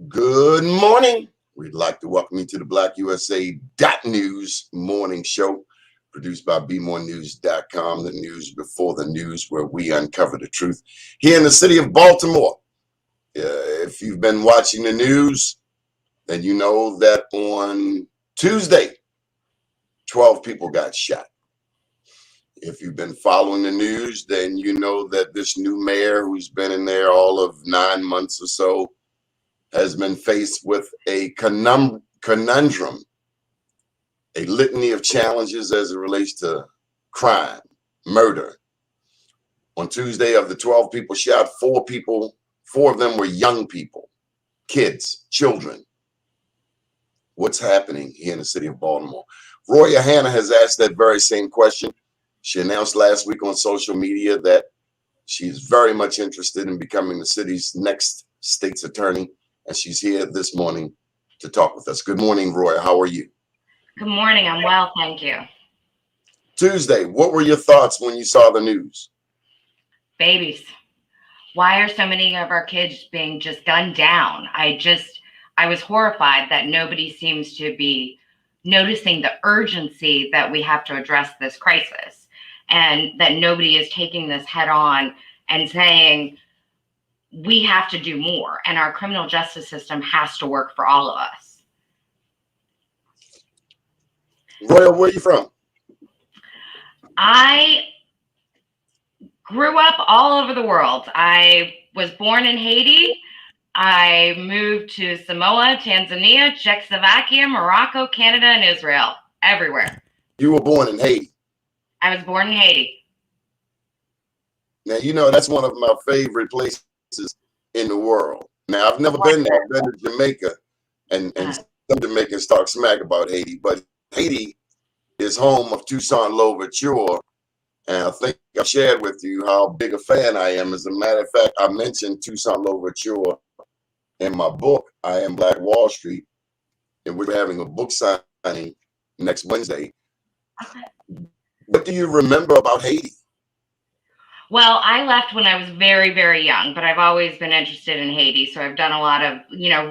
Good morning. We'd like to welcome you to the BlackUSA.News Morning Show, produced by bmorenews.com, the news before the news, where we uncover the truth here in the city of Baltimore. If you've been watching the news, then you know that on Tuesday, 12 people got shot. If you've been following the news, then you know that this new mayor, who's been in there all of 9 months or so, has been faced with a conundrum, a litany of challenges as it relates to crime, murder. On Tuesday, of the 12 people shot, 4 of them were young people, kids, children. What's happening here in the city of Baltimore? Roya Hanna has asked that very same question. She announced last week on social media that she's very much interested in becoming the city's next state's attorney, and she's here this morning to talk with us. Good morning, Roya. How are you? Good morning. I'm well, thank you. Tuesday, what were your thoughts when you saw the news? Babies. Why are so many of our kids being just gunned down? I was horrified that nobody seems to be noticing the urgency that we have to address this crisis, and that nobody is taking this head on and saying, we have to do more, and our criminal justice system has to work for all of us. Roya, where are you from? I grew up all over the world. I was born in Haiti. I moved to Samoa, Tanzania, Czechoslovakia, Morocco, Canada, and Israel. Everywhere. You were born in Haiti. I was born in Haiti. Now, you know, that's one of my favorite places in the world. Now, I've never been there. I've been to Jamaica, and some Jamaicans talk smack about Haiti, but Haiti is home of Toussaint Louverture, and I think I've shared with you how big a fan I am. As a matter of fact, I mentioned Toussaint Louverture in my book, I Am Black Wall Street, and we're having a book signing next Wednesday. Okay. What do you remember about Haiti? Well, I left when I was very, very young, but I've always been interested in Haiti. So I've done a lot of,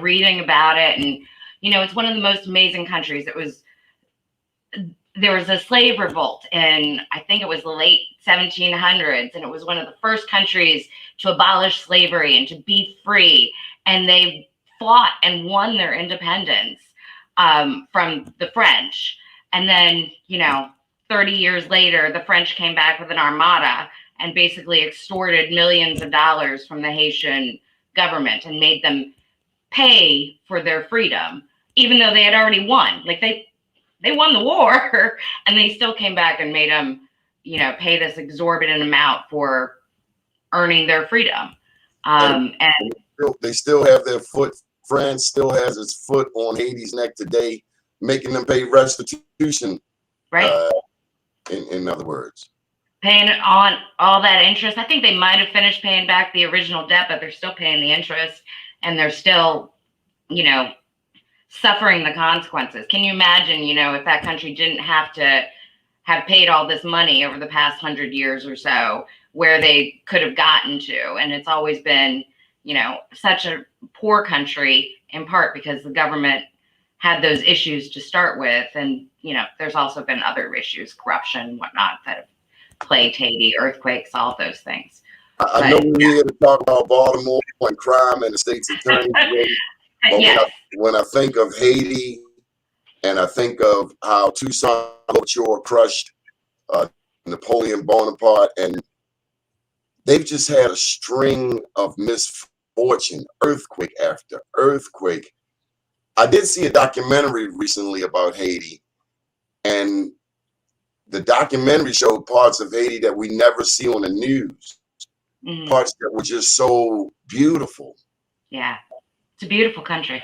reading about it. And, it's one of the most amazing countries. There was a slave revolt in, I think it was the late 1700s. And it was one of the first countries to abolish slavery and to be free. And they fought and won their independence from the French. And then, 30 years later, the French came back with an armada and basically extorted millions of dollars from the Haitian government and made them pay for their freedom, even though they had already won. Like they won the war, and they still came back and made them, pay this exorbitant amount for earning their freedom. And they still have their foot. France still has its foot on Haiti's neck today, making them pay restitution. Right. In other words, paying on all that interest. I think they might have finished paying back the original debt, but they're still paying the interest, and they're still, suffering the consequences. Can you imagine, if that country didn't have to have paid all this money over the past 100 years or so, where they could have gotten to? And it's always been, such a poor country, in part because the government had those issues to start with. And, there's also been other issues, corruption and whatnot, that have plagued Haiti, earthquakes, all of those things. I know we're here to talk about Baltimore and crime and the state's attorney. But yes. when I think of Haiti, and I think of how Toussaint Louverture crushed Napoleon Bonaparte, and they've just had a string of misfortune, earthquake after earthquake. I did see a documentary recently about Haiti, and the documentary showed parts of Haiti that we never see on the news, parts that were just so beautiful. Yeah, it's a beautiful country.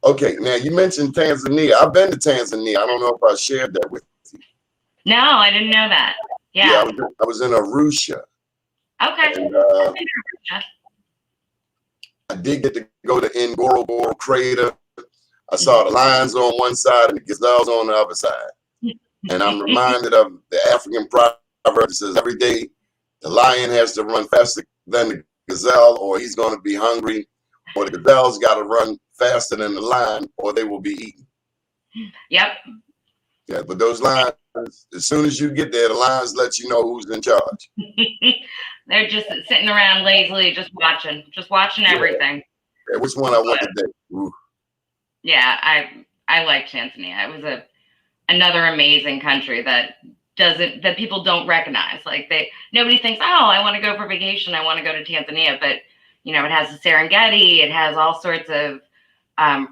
Okay, now you mentioned Tanzania. I've been to Tanzania. I don't know if I shared that with you. No, I didn't know that. Yeah, I was in Arusha. Okay. And, I did get to go to Ngorongoro crater. I saw the lions on one side and the gazelles on the other side. And I'm reminded of the African proverb that says every day the lion has to run faster than the gazelle, or he's going to be hungry, or the gazelle's got to run faster than the lion, or they will be eaten. Yep. Yeah, but those lions, as soon as you get there, the lions let you know who's in charge. They're just sitting around lazily, just watching everything. Yeah, which one I want today? Ooh. Yeah, I like Tanzania. It was another amazing country that people don't recognize. Like nobody thinks, oh, I want to go for vacation, I want to go to Tanzania, but it has the Serengeti, it has all sorts of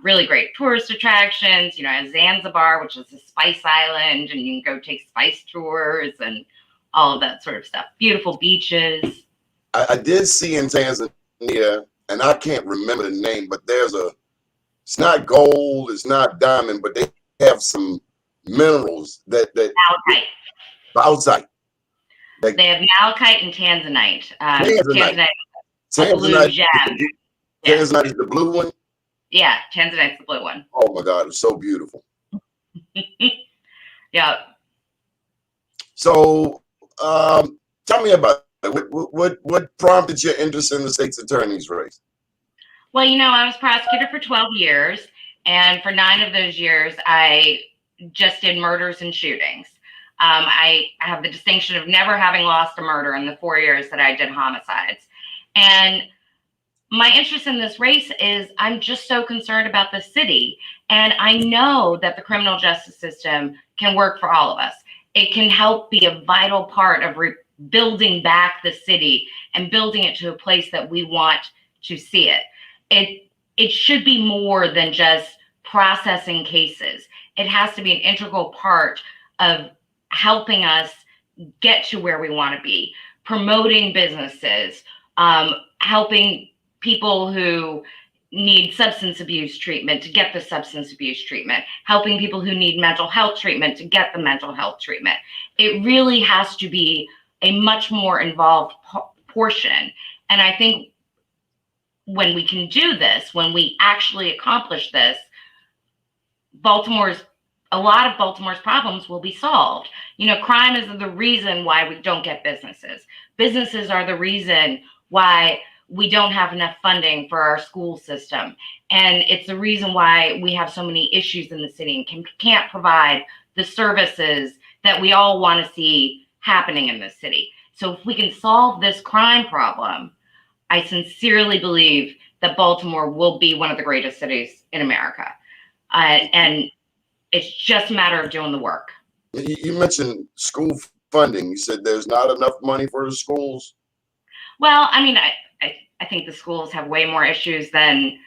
really great tourist attractions. It has Zanzibar, which is a spice island, and you can go take spice tours and all of that sort of stuff. Beautiful beaches. I did see in Tanzania, and I can't remember the name, but it's not gold, it's not diamond, but they have some minerals that Malachite. Outside. They have malachite and tanzanite. Tanzanite. A blue gem. Tanzanite is the blue one? Yeah, Tanzanite's the blue one. Oh my God, it's so beautiful. Yeah. So tell me about it. What prompted your interest in the state's attorney's race? Well, I was prosecutor for 12 years, and for 9 of those years, I just did murders and shootings. I have the distinction of never having lost a murder in the 4 years that I did homicides. And my interest in this race is I'm just so concerned about the city. And I know that the criminal justice system can work for all of us. It can help be a vital part of rebuilding back the city and building it to a place that we want to see it. It should be more than just processing cases. It has to be an integral part of helping us get to where we want to be, promoting businesses, helping people who need substance abuse treatment to get the substance abuse treatment, helping people who need mental health treatment to get the mental health treatment. It really has to be a much more involved portion. And I think when we can do this, when we actually accomplish this, a lot of Baltimore's problems will be solved. Crime is the reason why we don't get businesses. Businesses are the reason why we don't have enough funding for our school system. And it's the reason why we have so many issues in the city and can't provide the services that we all want to see happening in this city. So if we can solve this crime problem, I sincerely believe that Baltimore will be one of the greatest cities in America. And it's just a matter of doing the work. You mentioned school funding. You said there's not enough money for the schools. Well, I mean, I think the schools have way more issues than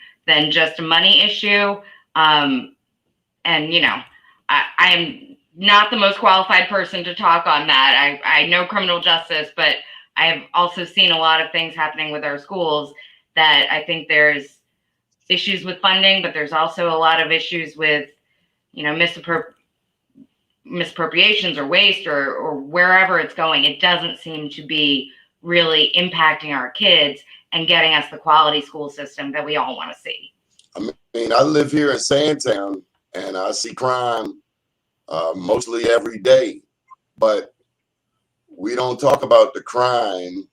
just a money issue. And, I am not the most qualified person to talk on that. I know criminal justice, but I have also seen a lot of things happening with our schools that I think there's issues with funding, but there's also a lot of issues with, misappropriations or waste or wherever it's going. It doesn't seem to be really impacting our kids and getting us the quality school system that we all want to see. I mean, I live here in Sandtown and I see crime mostly every day, but we don't talk about the crime.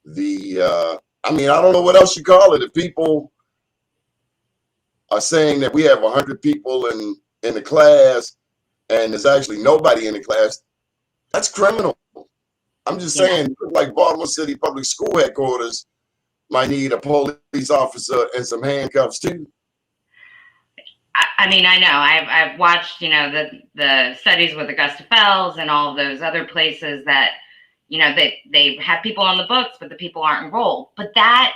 I don't know what else you call it. If people are saying that we have 100 people in the class and there's actually nobody in the class, that's criminal. I'm just saying, like Baltimore City Public School headquarters might need a police officer and some handcuffs too. I know. I've watched, the studies with Augusta Fells and all of those other places that, they have people on the books, but the people aren't enrolled. But that,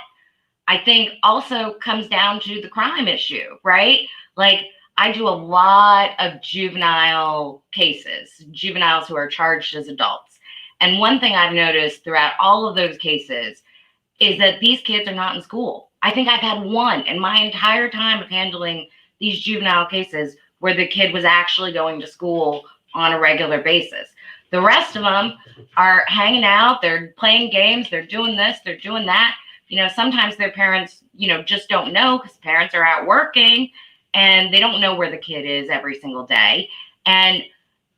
I think, also comes down to the crime issue, right? Like, I do a lot of juvenile cases, juveniles who are charged as adults. And one thing I've noticed throughout all of those cases is that these kids are not in school. I think I've had one in my entire time of handling these juvenile cases where the kid was actually going to school on a regular basis. The rest of them are hanging out, they're playing games, they're doing this, they're doing that. Sometimes their parents, just don't know because parents are out working and they don't know where the kid is every single day. And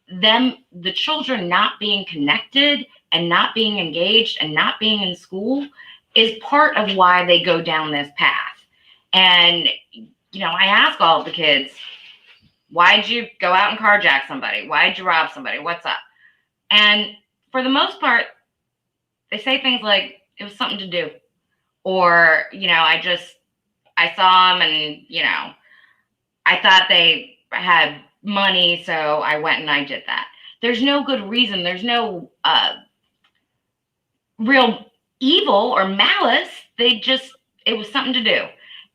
the children not being connected and not being engaged and not being in school, is part of why they go down this path. And, I ask all of the kids, why'd you go out and carjack somebody? Why'd you rob somebody? What's up? And for the most part, they say things like, it was something to do. Or, I saw them and, I thought they had money, so I went and I did that. There's no good reason. There's no real evil or malice. It was something to do.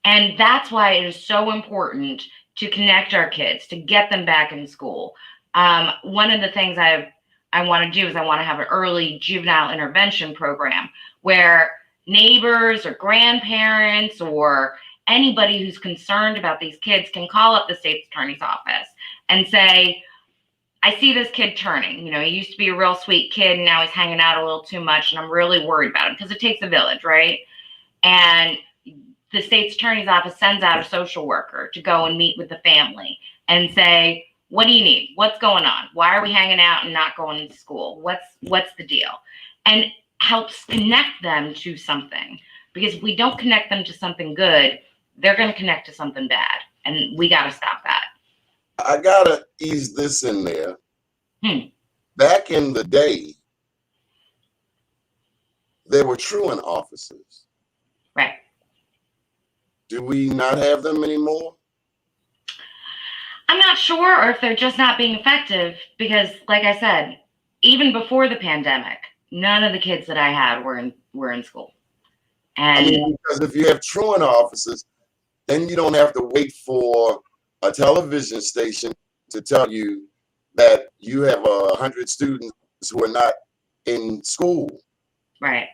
And that's why it is so important to connect our kids, to get them back in school. One of the things I want to do is I want to have an early juvenile intervention program where neighbors or grandparents or anybody who's concerned about these kids can call up the state's attorney's office and say, I see this kid turning. He used to be a real sweet kid and now he's hanging out a little too much and I'm really worried about him, because it takes a village, right? And the state's attorney's office sends out a social worker to go and meet with the family and say, what do you need? What's going on? Why are we hanging out and not going to school? What's the deal? And helps connect them to something. Because if we don't connect them to something good, they're going to connect to something bad. And we got to stop that. I got to ease this in there. Back in the day, there were truant officers. Right. Do we not have them anymore? I'm not sure, or if they're just not being effective, because like I said, even before the pandemic, none of the kids that I had were in school. And because if you have truant officers, then you don't have to wait for a television station to tell you that you have 100 students who are not in school. Right.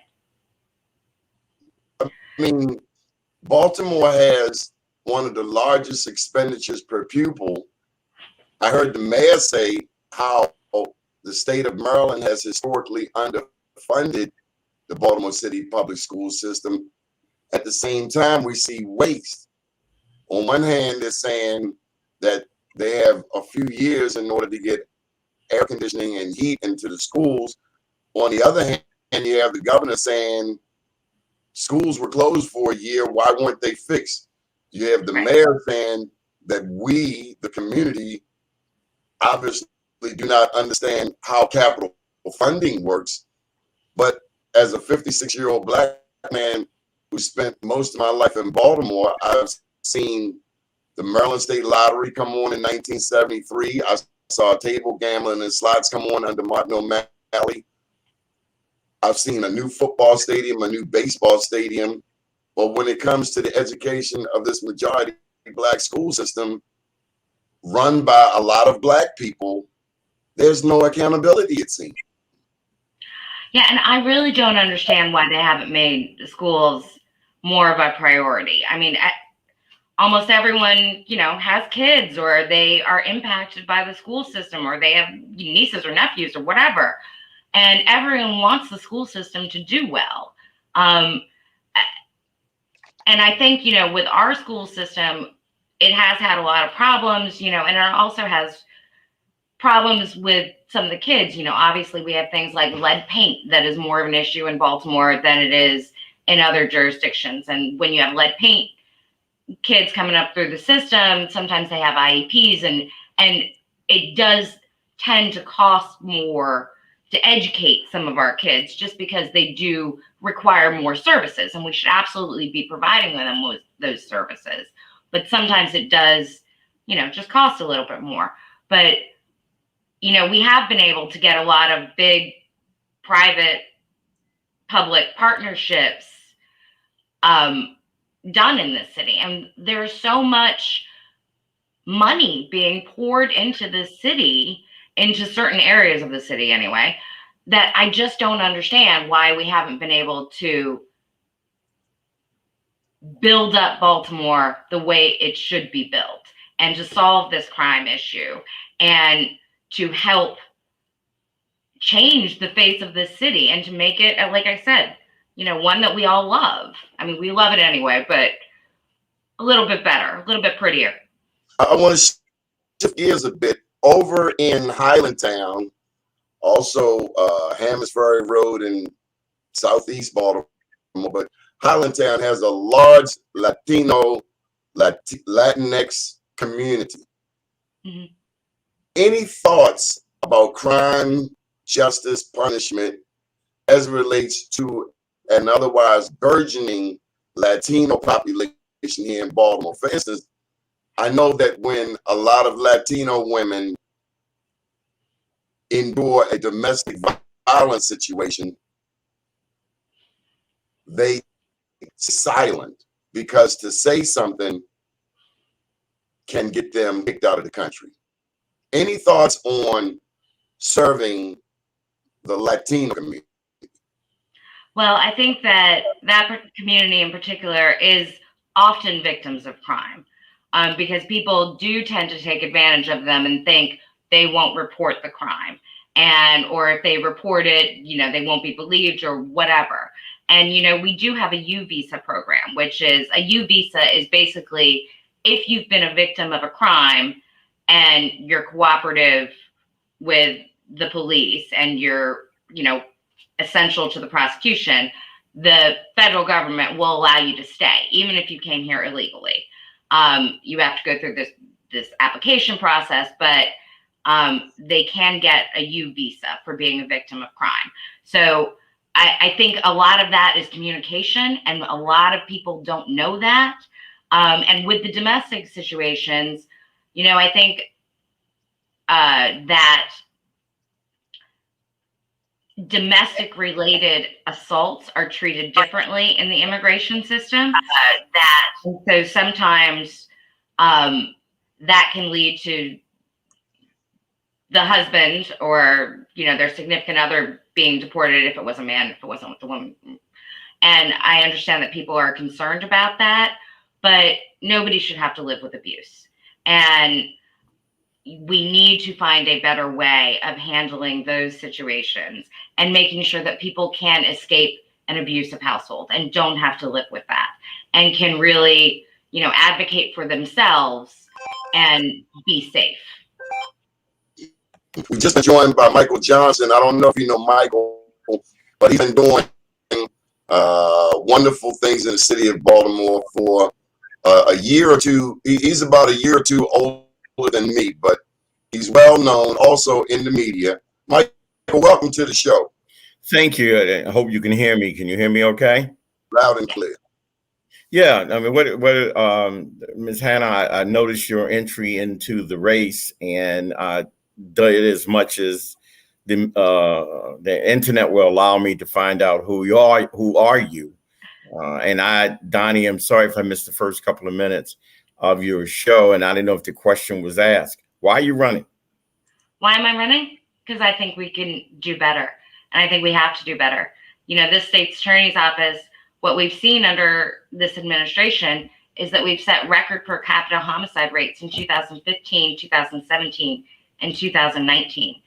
I mean, Baltimore has one of the largest expenditures per pupil. I heard the mayor say how the state of Maryland has historically underfunded the Baltimore City public school system. At the same time, we see waste. On one hand, they're saying that they have a few years in order to get air conditioning and heat into the schools. On the other hand, you have the governor saying schools were closed for a year. Why weren't they fixed? You have the mayor saying that we, the community, obviously do not understand how capital funding works. But as a 56-year-old Black man who spent most of my life in Baltimore, I've seen the Maryland State Lottery come on in 1973. I saw table gambling and slots come on under Martin O'Malley. I've seen a new football stadium, a new baseball stadium. But when it comes to the education of this majority Black school system run by a lot of Black people, there's no accountability, it seems. Yeah, and I really don't understand why they haven't made schools more of a priority. I mean, almost everyone, has kids, or they are impacted by the school system, or they have nieces or nephews or whatever. And everyone wants the school system to do well. And I think, with our school system, it has had a lot of problems, and it also has problems with some of the kids. Obviously we have things like lead paint that is more of an issue in Baltimore than it is in other jurisdictions. And when you have lead paint kids coming up through the system, sometimes they have IEPs, and it does tend to cost more to educate some of our kids, just because they do require more services, and we should absolutely be providing them with those services. But sometimes it does, just cost a little bit more. But, we have been able to get a lot of big private public partnerships done in this city. And there's so much money being poured into the city, into certain areas of the city anyway, that I just don't understand why we haven't been able to build up Baltimore the way it should be built, and to solve this crime issue, and to help change the face of this city, and to make it, like I said, one that we all love. I mean, we love it anyway, but a little bit better, a little bit prettier. I want to shift gears a bit. Over in Highlandtown, also Hammers Ferry Road in southeast Baltimore, but Highlandtown has a large Latino, Latinx community. Mhm. Any thoughts about crime, justice, punishment as it relates to an otherwise burgeoning Latino population here in Baltimore? For instance, I know that when a lot of Latino women endure a domestic violence situation, they silent because to say something can get them kicked out of the country. Any thoughts on serving the Latino community? Well, I think that community in particular is often victims of crime, because people do tend to take advantage of them and think they won't report the crime. And, or if they report it, they won't be believed or whatever. And, we do have a U visa program, which is a U visa is basically if you've been a victim of a crime and you're cooperative with the police and you're, essential to the prosecution, the federal government will allow you to stay, even if you came here illegally. You have to go through this application process, but they can get a U visa for being a victim of crime. So I think a lot of that is communication, and a lot of people don't know that. And with the domestic situations, I think that domestic related assaults are treated differently in the immigration system. So sometimes that can lead to the husband or, their significant other being deported if it was a man, if it wasn't with the woman. And I understand that people are concerned about that, but nobody should have to live with abuse. And we need to find a better way of handling those situations and making sure that people can escape an abusive household and don't have to live with that and can really, advocate for themselves and be safe. We just been joined by Michael Johnson. I don't know if you know Michael, but he's been doing wonderful things in the city of Baltimore for a year or two. He's about a year or two older than me, but he's well known also in the media. Michael, welcome to the show. Thank you. I hope you can hear me. Can you hear me okay? Loud and clear. Yeah, I mean, Ms. Hanna, I noticed your entry into the race, and I did as much as the internet will allow me to find out who you are. Who are you? And Donnie, I'm sorry if I missed the first couple of minutes of your show, and I didn't know if the question was asked. Why are you running? Why am I running? Because I think we can do better, and I think we have to do better. This state's attorney's office, what we've seen under this administration is that we've set record per capita homicide rates in 2015, 2017, and 2019.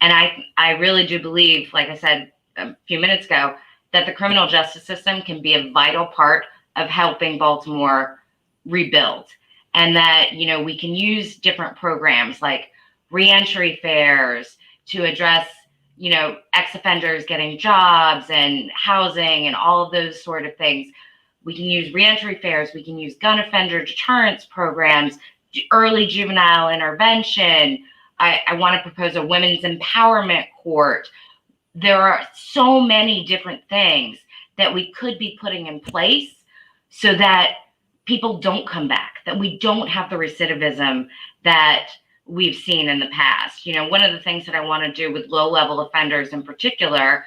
And I really do believe, like I said a few minutes ago, that the criminal justice system can be a vital part of helping Baltimore rebuild. And that, we can use different programs like reentry fairs to address ex-offenders getting jobs and housing and all of those sort of things. We can use reentry fairs. We can use gun offender deterrence programs, early juvenile intervention. I want to propose a women's empowerment court. There are so many different things that we could be putting in place so that people don't come back, that we don't have the recidivism that we've seen in the past. One of the things that I want to do with low-level offenders in particular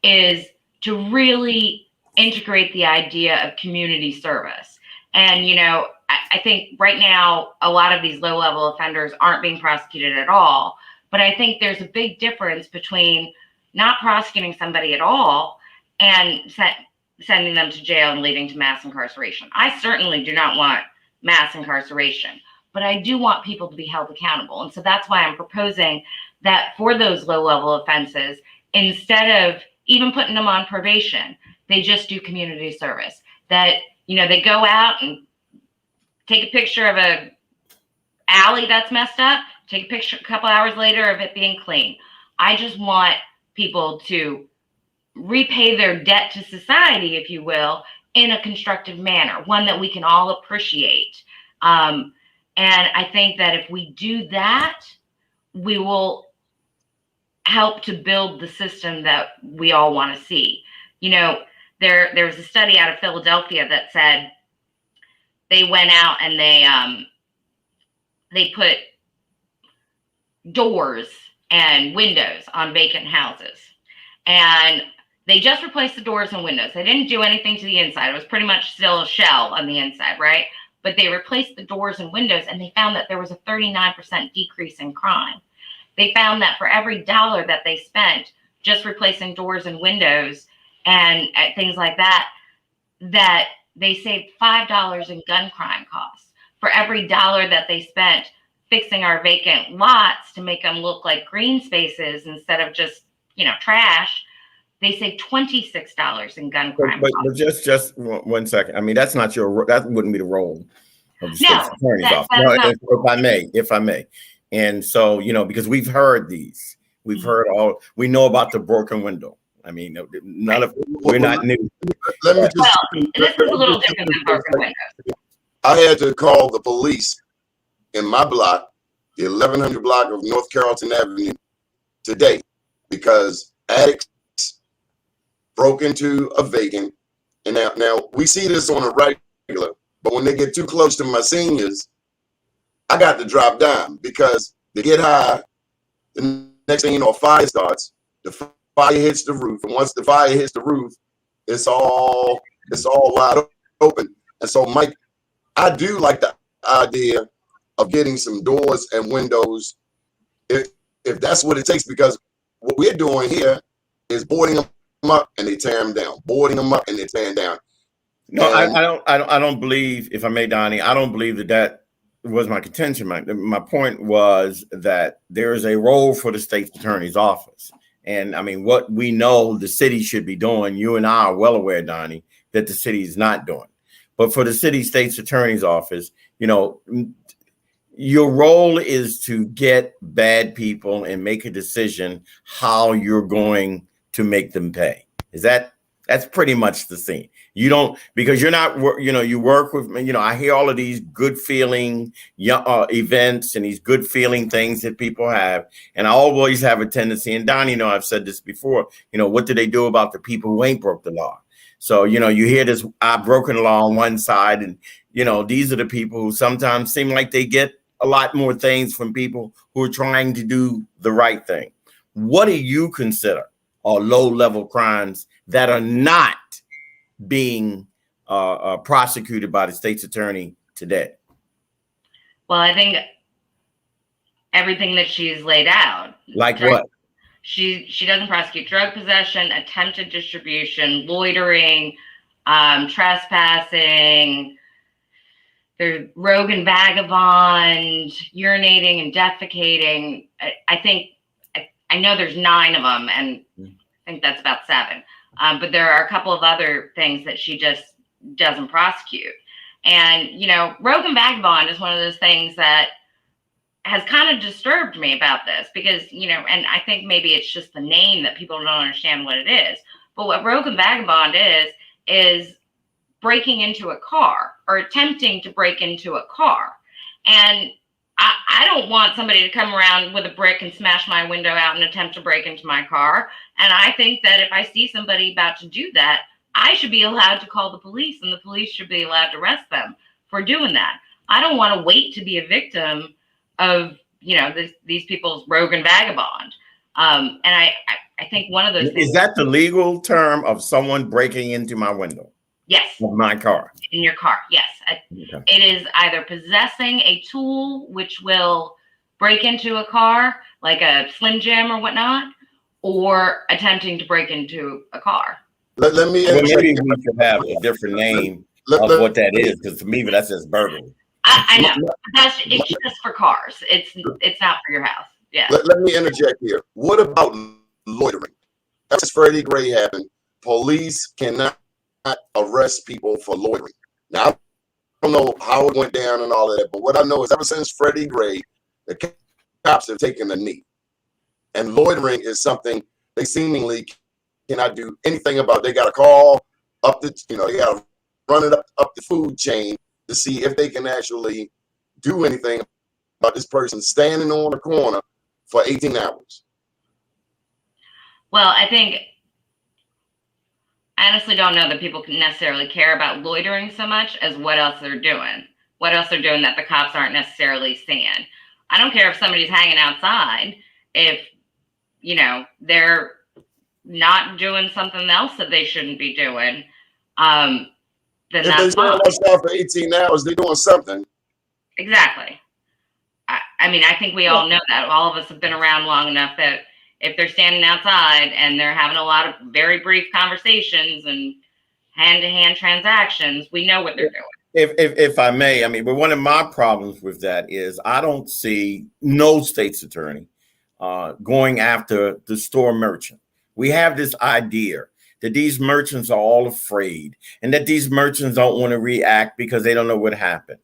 is to really integrate the idea of community service. And, I think right now, a lot of these low-level offenders aren't being prosecuted at all. But I think there's a big difference between not prosecuting somebody at all and sending them to jail and leading to mass incarceration. I certainly do not want mass incarceration, but I do want people to be held accountable. And so that's why I'm proposing that for those low-level offenses, instead of even putting them on probation, they just do community service. That, they go out and take a picture of a alley that's messed up, take a picture a couple hours later of it being clean. I just want people to repay their debt to society, if you will, in a constructive manner, one that we can all appreciate. And I think that if we do that, we will help to build the system that we all want to see. You know, there was a study out of Philadelphia that said they went out and they put doors and windows on vacant houses, and they just replaced the doors and windows. They didn't do anything to the inside. It was pretty much still a shell on the inside, right? But they replaced the doors and windows, and they found that there was a 39% decrease in crime. They found that for every dollar that they spent just replacing doors and windows and things like that, that they saved $5 in gun crime costs. For every dollar that they spent fixing our vacant lots to make them look like green spaces instead of just, you know, trash, they saved $26 in gun crime costs. But just 1 second. I mean, that wouldn't be the role of the state's attorney's office. No, if I may. And so, you know, because we've heard we know about the broken window. I mean, we're not new. This is a little different than broken windows. I had to call the police in my block, the 1100 block of North Carrollton Avenue, today because addicts broke into a vacant. And now we see this on a regular, but when they get too close to my seniors, I got to drop down because they get high. The next thing you know, a fire starts. The fire hits the roof, and once the fire hits the roof, it's all wide open. And so, Mike, I do like the idea of getting some doors and windows, if that's what it takes, because what we're doing here is boarding them up and they tear them down, boarding them up and they tear them down. No, I don't believe, if I may, Donnie, I don't believe that was my contention. My point was that there is a role for the state's attorney's office. And I mean, what we know the city should be doing, you and I are well aware, Donnie, that the city is not doing. But for the city state's attorney's office, you know, your role is to get bad people and make a decision how you're going to make them pay. That's pretty much the scene. You don't, because you're not, you know, you work with, you know, I hear all of these good feeling events and these good feeling things that people have. And I always have a tendency, and Donnie, you know, I've said this before, you know, what do they do about the people who ain't broke the law? So, you know, you hear this, I've broken the law on one side, and, you know, these are the people who sometimes seem like they get a lot more things from people who are trying to do the right thing. What do you consider are low-level crimes that are not being prosecuted by the state's attorney today? Well, I think everything that she's laid out. Like what? She doesn't prosecute drug possession, attempted distribution, loitering, trespassing, there's rogue and vagabond, urinating and defecating. I know there's 9 of them, and I think that's about 7. But there are a couple of other things that she just doesn't prosecute. And, you know, rogue and vagabond is one of those things that has kind of disturbed me about this because, you know, and I think maybe it's just the name that people don't understand what it is. But what rogue and vagabond is breaking into a car or attempting to break into a car. And I don't want somebody to come around with a brick and smash my window out and attempt to break into my car. And I think that if I see somebody about to do that, I should be allowed to call the police, and the police should be allowed to arrest them for doing that. I don't want to wait to be a victim of, you know, these people's rogue and vagabond. And I think one of those things. Is that the legal term of someone breaking into my window? Yes. Of my car. In your car, yes. Okay. It is either possessing a tool which will break into a car, like a Slim Jim or whatnot, or attempting to break into a car. Let me. Well, maybe we could have a different name of what that is, because to me, that's just burglary. I know. It's just for cars. It's not for your house. Yeah. Let me interject here. What about loitering? That's Freddie Gray happened. Police cannot arrest people for loitering. Now, I don't know how it went down and all of that, but what I know is ever since Freddie Gray, the cops have taken a knee. And loitering is something they seemingly cannot do anything about. They got to call up they got to run it up the food chain to see if they can actually do anything about this person standing on the corner for 18 hours. Well, I honestly don't know that people can necessarily care about loitering so much as what else they're doing. What else they're doing that the cops aren't necessarily seeing. I don't care if somebody's hanging outside, if, you know, they're not doing something else that they shouldn't be doing, then If that's they're fine. outside for 18 hours, they're doing something. Exactly. I mean, I think we all know that. All of us have been around long enough that if they're standing outside and they're having a lot of very brief conversations and hand-to-hand transactions, we know what they're doing. If I may, I mean, but one of my problems with that is I don't see no state's attorney going after the store merchant. We have this idea that these merchants are all afraid and that these merchants don't want to react because they don't know what happened.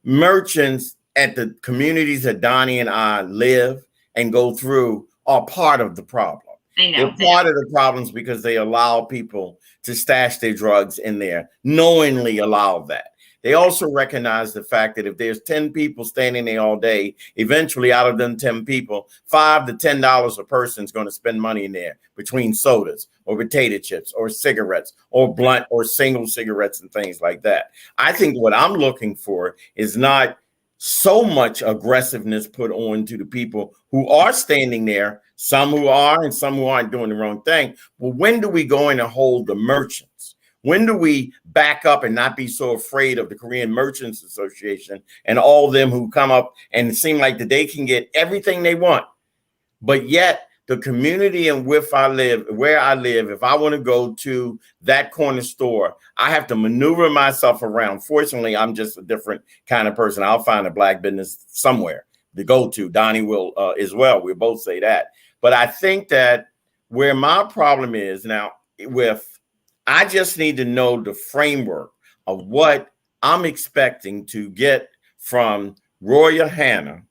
Merchants at the communities that Donnie and I live and go through are part of the problem. They're part of the problems because they allow people to stash their drugs in there, knowingly allow that. They also recognize the fact that if there's 10 people standing there all day, eventually out of them 10 people, $5 to $10 a person is going to spend money in there between sodas or potato chips or cigarettes or blunt or single cigarettes and things like that. I think what I'm looking for is not so much aggressiveness put on to the people who are standing there, some who are and some who aren't doing the wrong thing. Well, when do we go in and hold the merchants? When do we back up and not be so afraid of the Korean Merchants Association and all of them who come up and seem like that they can get everything they want? But yet the community in where I live, if I want to go to that corner store, I have to maneuver myself around. Fortunately, I'm just a different kind of person. I'll find a black business somewhere to go to. Donnie will as well. We'll both say that. But I think that where my problem is now I just need to know the framework of what I'm expecting to get from Roya Hanna.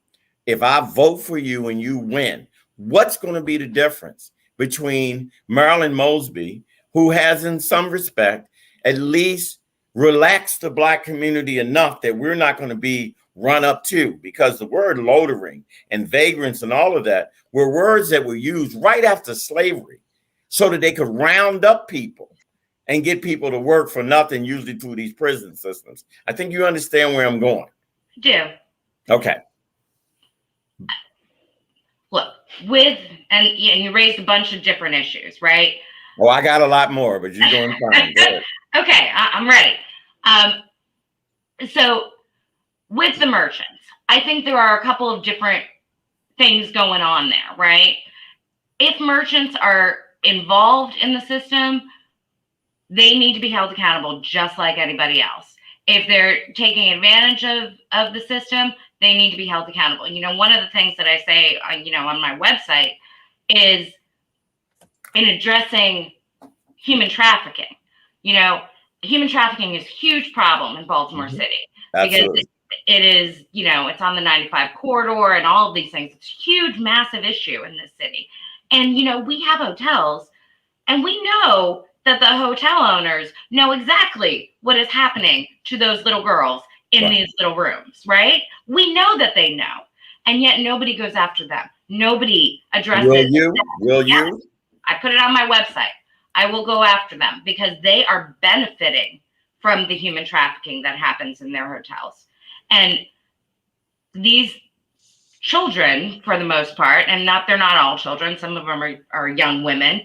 If I vote for you and you win, what's going to be the difference between Marilyn Mosby, who has in some respect at least relaxed the black community enough that we're not going to be run up to, because the word loitering and vagrants and all of that were words that were used right after slavery so that they could round up people and get people to work for nothing, usually through these prison systems. I think you understand where I'm going. I do. Okay. Look, and you raised a bunch of different issues, right? Well, I got a lot more, but you're doing fine. Okay, I'm ready. So with the merchants, I think there are a couple of different things going on there, right? If merchants are involved in the system, they need to be held accountable just like anybody else. If they're taking advantage of the system, they need to be held accountable. You know, one of the things that I say, on my website is in addressing human trafficking. You know, human trafficking is a huge problem in Baltimore City. Absolutely. Because it is, it's on the 95 corridor and all of these things. It's a huge, massive issue in this city. And, we have hotels and we know that the hotel owners know exactly what is happening to those little girls in these little rooms, right? We know that they know, and yet nobody goes after them. Nobody addresses. Will you? I put it on my website. I will go after them because they are benefiting from the human trafficking that happens in their hotels. And these children, for the most part, and they're not all children, some of them are young women,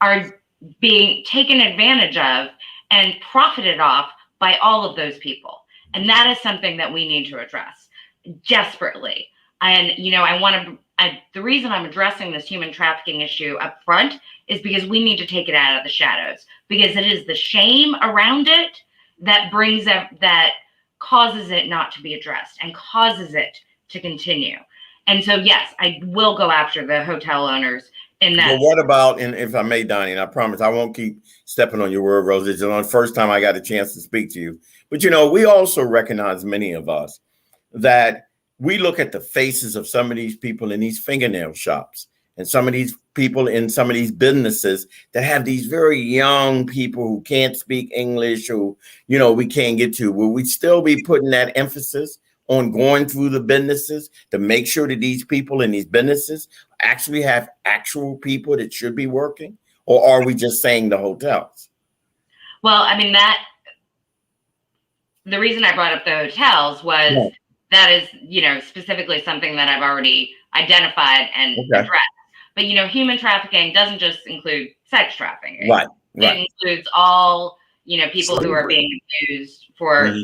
are being taken advantage of and profited off by all of those people. And that is something that we need to address desperately. And, the reason I'm addressing this human trafficking issue up front is because we need to take it out of the shadows, because it is the shame around it that that causes it not to be addressed and causes it to continue. And so, yes, I will go after the hotel owners in that. But what about, and if I may, Donnie, and I promise I won't keep stepping on your word, Rose. It's the first time I got a chance to speak to you. But, we also recognize, many of us, that we look at the faces of some of these people in these fingernail shops and some of these people in some of these businesses that have these very young people who can't speak English, who, you know, we can't get to? Will we still be putting that emphasis on going through the businesses to make sure that these people in these businesses actually have actual people that should be working? Or are we just saying the hotels? Well, I mean, the reason I brought up the hotels was that is, you know, specifically something that I've already identified and addressed. But, you know, human trafficking doesn't just include sex trafficking. Right. It includes all, you know, people who are being used for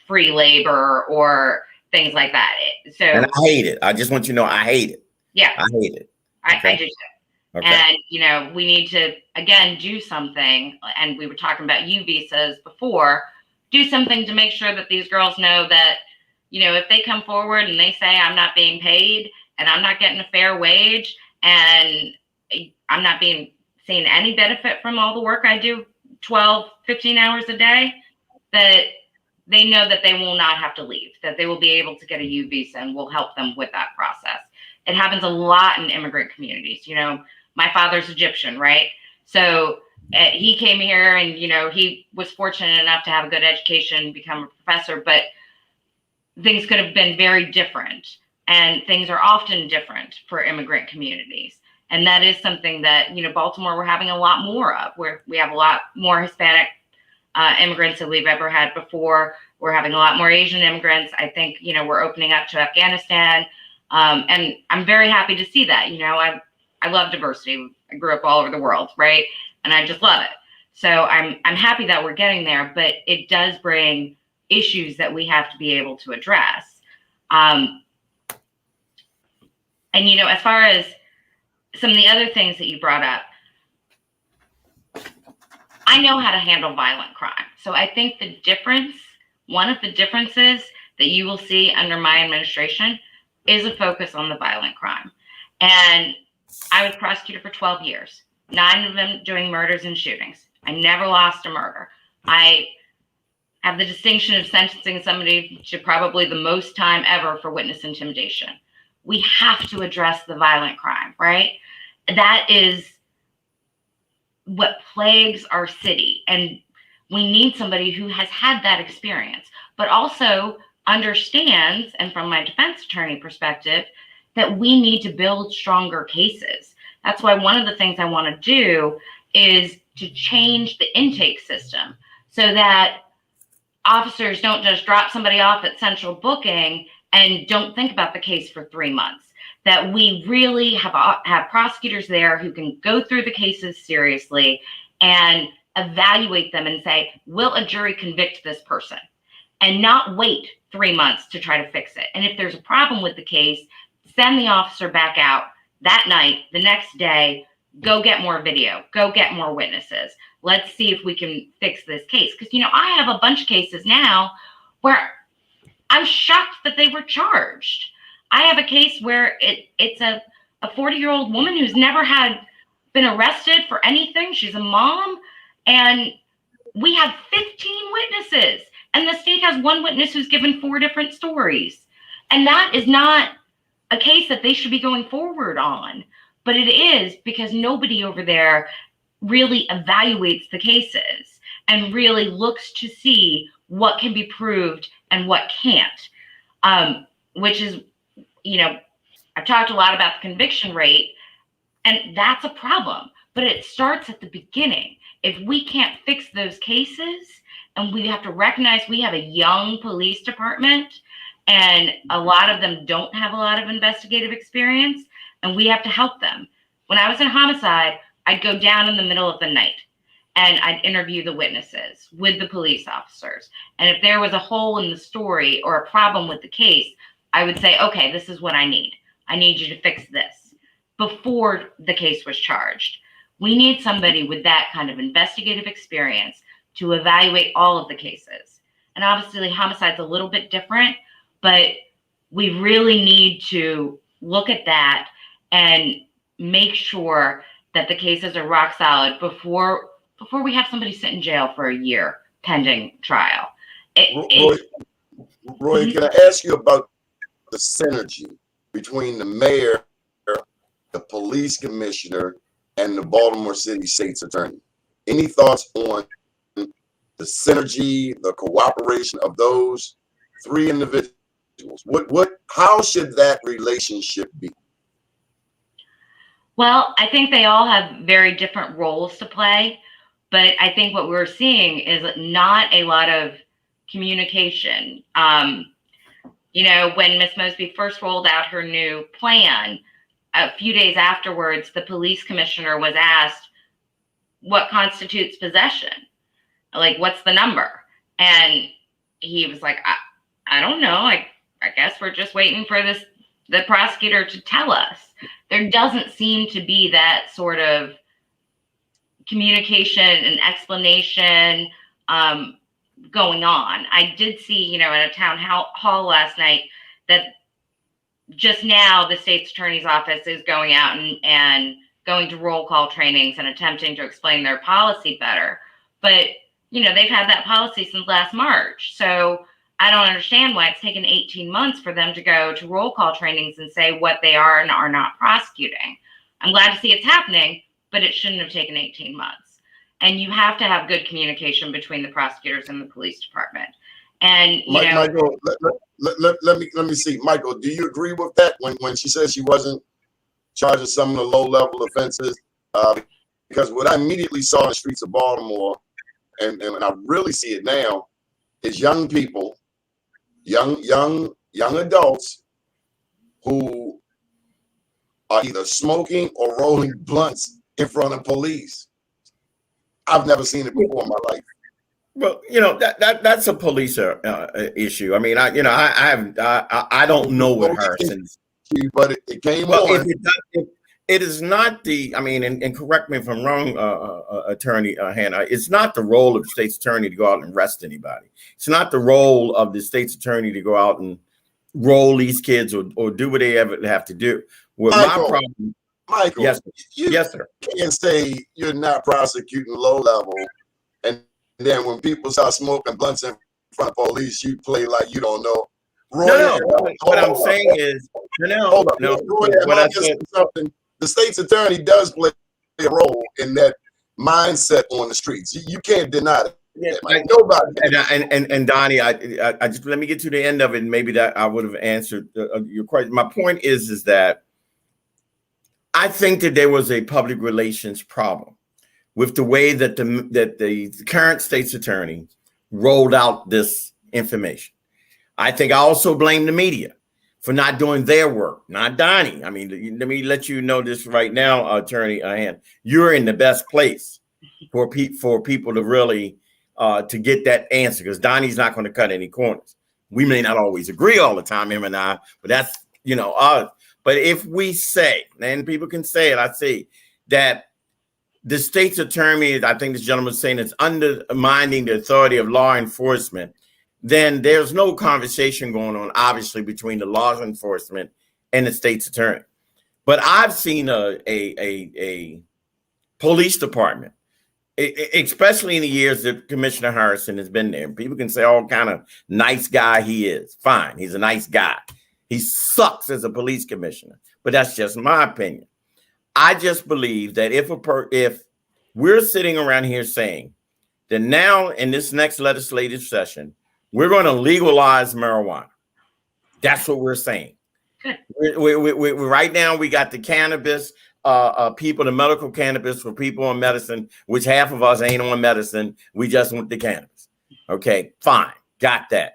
free labor or things like that. So, and I hate it. I just want you to know I hate it. Yeah. I hate it. I do too. Okay. And, you know, we need to, again, do something. And we were talking about U visas before. Do something to make sure that these girls know that, you know, if they come forward and they say, I'm not being paid and I'm not getting a fair wage and I'm not seeing any benefit from all the work I do 12, 15 hours a day, that they know that they will not have to leave, that they will be able to get a U visa, and we'll help them with that process. It happens a lot in immigrant communities. You know, my father's Egyptian, right? So he came here and, you know, he was fortunate enough to have a good education, become a professor, but things could have been very different. And things are often different for immigrant communities. And that is something that, you know, Baltimore, we're having a lot more of, where we have a lot more Hispanic immigrants than we've ever had before. We're having a lot more Asian immigrants. I think, you know, we're opening up to Afghanistan. And I'm very happy to see that. You know, I love diversity. I grew up all over the world, right? And I just love it. So I'm happy that we're getting there, but it does bring issues that we have to be able to address. And, you know, as far as some of the other things that you brought up, I know how to handle violent crime. So I think the difference, one of the differences that you will see under my administration is a focus on the violent crime. And I was prosecutor for 12 years, 9 of them doing murders and shootings. I never lost a murder. I have the distinction of sentencing somebody to probably the most time ever for witness intimidation. We have to address the violent crime, right? That is what plagues our city. And we need somebody who has had that experience, but also understands, and from my defense attorney perspective, that we need to build stronger cases. That's why one of the things I want to do is to change the intake system so that officers don't just drop somebody off at central booking and don't think about the case for 3 months. That we really have prosecutors there who can go through the cases seriously and evaluate them and say, will a jury convict this person? And not wait 3 months to try to fix it. And if there's a problem with the case, send the officer back out that night, the next day, go get more video, go get more witnesses. Let's see if we can fix this case. Because, you know, I have a bunch of cases now where I'm shocked that they were charged. I have a case where it's a 40-year-old woman who's never been arrested for anything. She's a mom, and we have 15 witnesses, and the state has one witness who's given 4 different stories. And that is not a case that they should be going forward on, but it is because nobody over there really evaluates the cases and really looks to see what can be proved and what can't, which is, you know, I've talked a lot about the conviction rate, and that's a problem, but it starts at the beginning. If we can't fix those cases, and we have to recognize we have a young police department, and a lot of them don't have a lot of investigative experience, and we have to help them. When I was in homicide, I'd go down in the middle of the night and I'd interview the witnesses with the police officers. And if there was a hole in the story or a problem with the case, I would say, okay, this is what I need. I need you to fix this before the case was charged. We need somebody with that kind of investigative experience to evaluate all of the cases. And obviously homicide's a little bit different, but we really need to look at that and make sure that the cases are rock solid before we have somebody sit in jail for a year pending trial. Roy, can I ask you about the synergy between the mayor, the police commissioner and the Baltimore City state's attorney. Any thoughts on the synergy, the cooperation of those three individuals? How should that relationship be? Well, I think they all have very different roles to play, but I think what we're seeing is not a lot of communication. You know, when Miss Mosby first rolled out her new plan, a few days afterwards, the police commissioner was asked, what constitutes possession? Like, what's the number? And he was like, I don't know. I guess we're just waiting for the prosecutor to tell us. There doesn't seem to be that sort of communication and explanation going on. I did see, you know, at a town hall last night that just now the state's attorney's office is going out and going to roll call trainings and attempting to explain their policy better. But, you know, they've had that policy since last March. So I don't understand why it's taken 18 months for them to go to roll call trainings and say what they are and are not prosecuting. I'm glad to see it's happening, but it shouldn't have taken 18 months. And you have to have good communication between the prosecutors and the police department. And Michael, let me see. Michael, do you agree with that when she says she wasn't charging some of the low level offenses? Because what I immediately saw in the streets of Baltimore, and I really see it now, is young people, young adults who are either smoking or rolling blunts in front of police. I've never seen it before in my life. Well, you know, that's a police issue. I mean, I don't know what her since, but it came well, on. It is not the. I mean, and correct me if I'm wrong, Attorney Hanna. It's not the role of the state's attorney to go out and arrest anybody. It's not the role of the state's attorney to go out and roll these kids or do what they ever have to do. What my problem, Michael, yes, yes, sir. You can't say you're not prosecuting low level, and then when people start smoking blunts in front of police, you play like you don't know. No. What I'm saying is, no. What I said, something. The state's attorney does play a role in that mindset on the streets. You can't deny it. Yeah, like nobody. And Donnie, I just let me get to the end of it. And maybe that I would have answered your question. My point is that I think that there was a public relations problem with the way that the current state's attorney rolled out this information. I think I also blame the media for not doing their work, not Donnie. I mean, let me let you know this right now, Attorney Hanna. You're in the best place for people to really to get that answer, because Donnie's not going to cut any corners. We may not always agree all the time, him and I, but that's, you know, us. But if we say, and people can say it, I say that the state's attorney, I think this gentleman is saying, it's undermining the authority of law enforcement, then there's no conversation going on, obviously, between the law enforcement and the state's attorney. But I've seen a police department, especially in the years that Commissioner Harrison has been there. People can say all kind of nice guy he is. Fine, he's a nice guy. He sucks as a police commissioner, but that's just my opinion. I just believe that if we're sitting around here saying that now in this next legislative session, we're going to legalize marijuana. That's what we're saying. We right now, we got the cannabis people, the medical cannabis for people on medicine, which half of us ain't on medicine. We just want the cannabis. Okay, fine. Got that.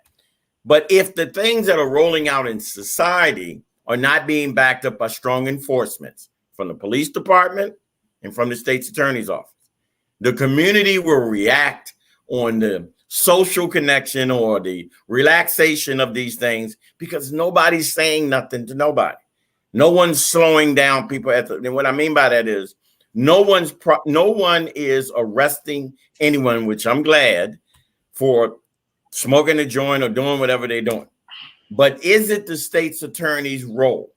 But if the things that are rolling out in society are not being backed up by strong enforcements from the police department and from the state's attorney's office, the community will react on the social connection or the relaxation of these things because nobody's saying nothing to nobody. No one's slowing down people. And what I mean by that is no one is arresting anyone, which I'm glad, for smoking a joint or doing whatever they're doing. But is it the state's attorney's role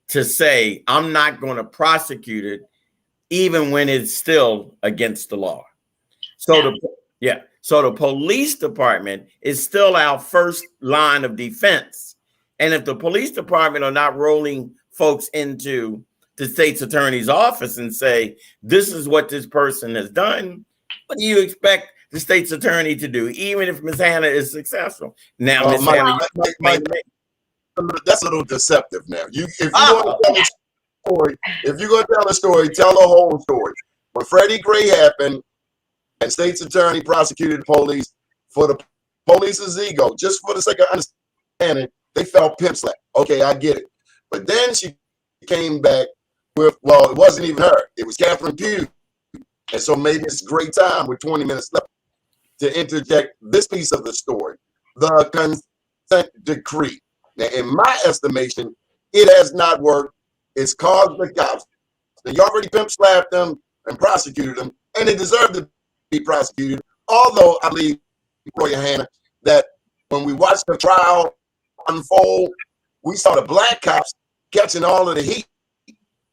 to say, I'm not going to prosecute it even when it's still against the law? So the police department is still our first line of defense. And if the police department are not rolling folks into the state's attorney's office and say, this is what this person has done, what do you expect the state's attorney to do, even if Ms. Hanna is successful? Now, Ms. Hanna, that's a little deceptive now. If you're going to tell a story, tell the whole story. When Freddie Gray happened, and state's attorney prosecuted the police for the police's ego, just for the sake of understanding, they felt pimp slap. Okay, I get it. But then she came back with, well, it wasn't even her. It was Catherine Pugh. And so maybe it's a great time with 20 minutes left to interject this piece of the story, the consent decree. Now, in my estimation, it has not worked. It's caused the cops. You already pimp slapped them and prosecuted them, and they deserve to be prosecuted. Although I believe, Roya Hanna, that when we watched the trial unfold, we saw the black cops catching all of the heat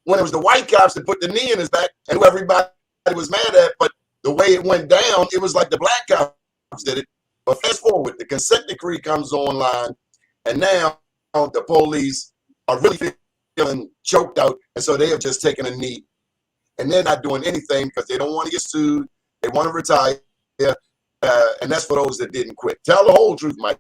when it was the white cops that put the knee in his back and who everybody was mad at. But the way it went down, it was like the black cops did it. But fast forward, the consent decree comes online, and now the police are really feeling choked out, and so they have just taken a knee, and they're not doing anything because they don't want to get sued. They want to retire, and that's for those that didn't quit. Tell the whole truth, Mike.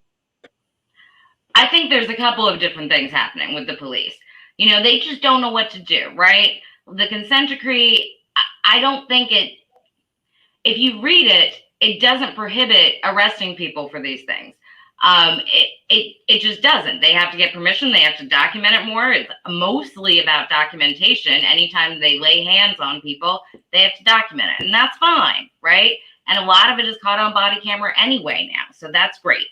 I think there's a couple of different things happening with the police. You know, they just don't know what to do, right? The consent decree, I don't think if you read it, it doesn't prohibit arresting people for these things. It just doesn't. They have to get permission. They have to document it more. It's mostly about documentation. Anytime they lay hands on people, they have to document it, and that's fine, right? And a lot of it is caught on body camera anyway now, so that's great.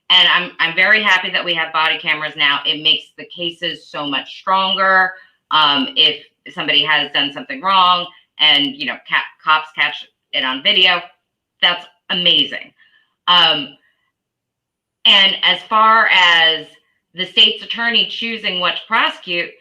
And I'm very happy that we have body cameras now. It makes the cases so much stronger. If somebody has done something wrong and, you know, cops catch it on video, that's amazing. And as far as the state's attorney choosing what to prosecute,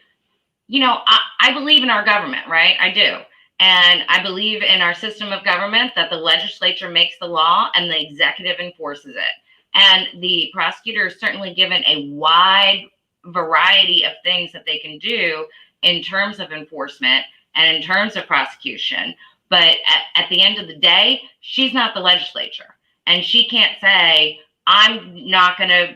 you know, I believe in our government, right? I do. And I believe in our system of government that the legislature makes the law and the executive enforces it. And the prosecutor is certainly given a wide variety of things that they can do in terms of enforcement and in terms of prosecution. But at the end of the day, she's not the legislature. And she can't say, I'm not going to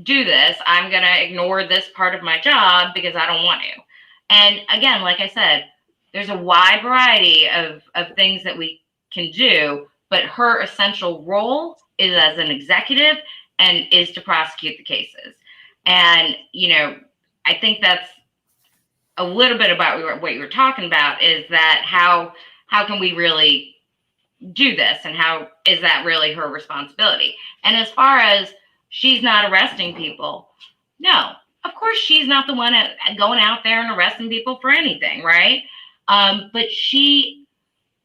do this. I'm going to ignore this part of my job because I don't want to. And again, like I said, there's a wide variety of things that we can do, but her essential role is as an executive and is to prosecute the cases. And, you know, I think that's a little bit about what you were talking about, is that how can we really do this, and how is that really her responsibility? And as far as she's not arresting people, no, of course she's not the one going out there and arresting people for anything, right? But she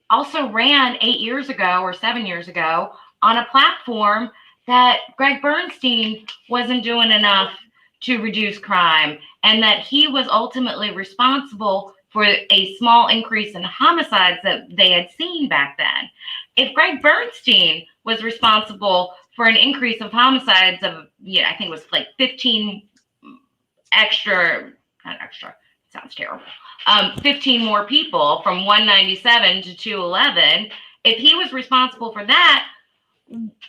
also ran 8 years ago or 7 years ago on a platform that Greg Bernstein wasn't doing enough to reduce crime, and that he was ultimately responsible for a small increase in homicides that they had seen back then. If Greg Bernstein was responsible for an increase of homicides of, I think it was like 15 sounds terrible. 15 more people from 197 to 211. If he was responsible for that,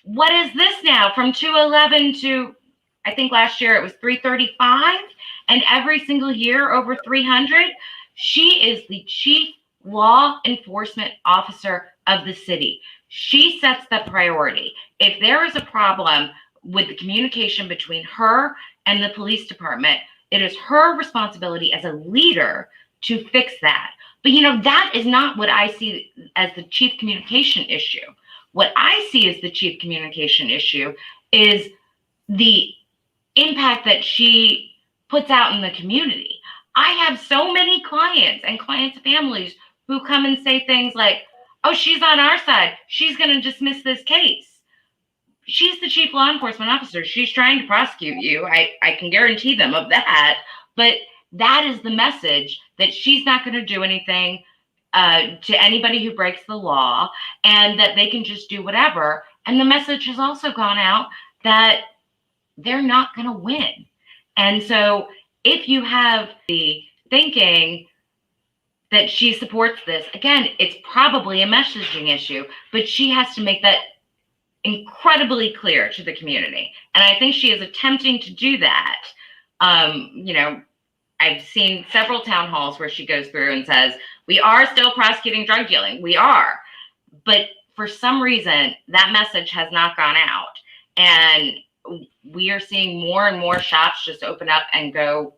what is this now? From 211 to, I think last year it was 335, and every single year over 300. She is the chief law enforcement officer of the city. She sets the priority. If there is a problem with the communication between her and the police department, it is her responsibility as a leader to fix that. But, that is not what I see as the chief communication issue. What I see as the chief communication issue is the impact that she puts out in the community. I have so many clients and clients' families who come and say things like, oh, she's on our side. She's going to dismiss this case. She's the chief law enforcement officer. She's trying to prosecute you. I can guarantee them of that. But that is the message, that she's not going to do anything to anybody who breaks the law, and that they can just do whatever. And the message has also gone out that they're not going to win. And so if you have the thinking that she supports this. Again, it's probably a messaging issue, but she has to make that incredibly clear to the community. And I think she is attempting to do that. You know, I've seen several town halls where she goes through and says, we are still prosecuting drug dealing. We are. But for some reason, that message has not gone out. And we are seeing more and more shops just open up and go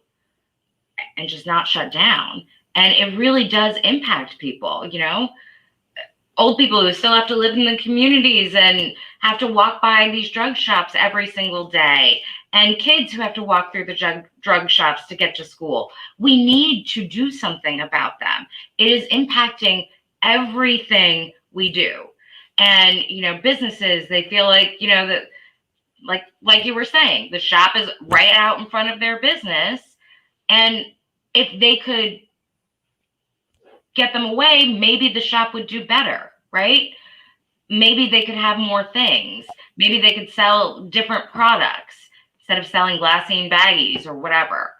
and just not shut down. And it really does impact people, you know, old people who still have to live in the communities and have to walk by these drug shops every single day, and kids who have to walk through the drug shops to get to school. We need to do something about them. It is impacting everything we do. And, you know, businesses, they feel like, you know, that like you were saying, the shop is right out in front of their business. And if they could get them away, maybe the shop would do better, right? Maybe they could have more things. Maybe they could sell different products instead of selling glassine baggies or whatever.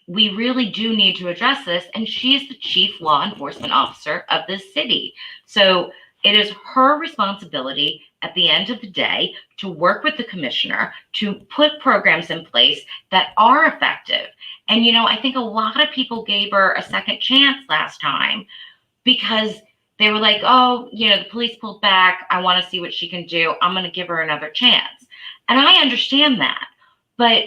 We really do need to address this. And she is the chief law enforcement officer of this city. So it is her responsibility at the end of the day to work with the commissioner to put programs in place that are effective. And, you know, I think a lot of people gave her a second chance last time because they were like, oh, you know, the police pulled back. I want to see what she can do. I'm going to give her another chance. And I understand that. But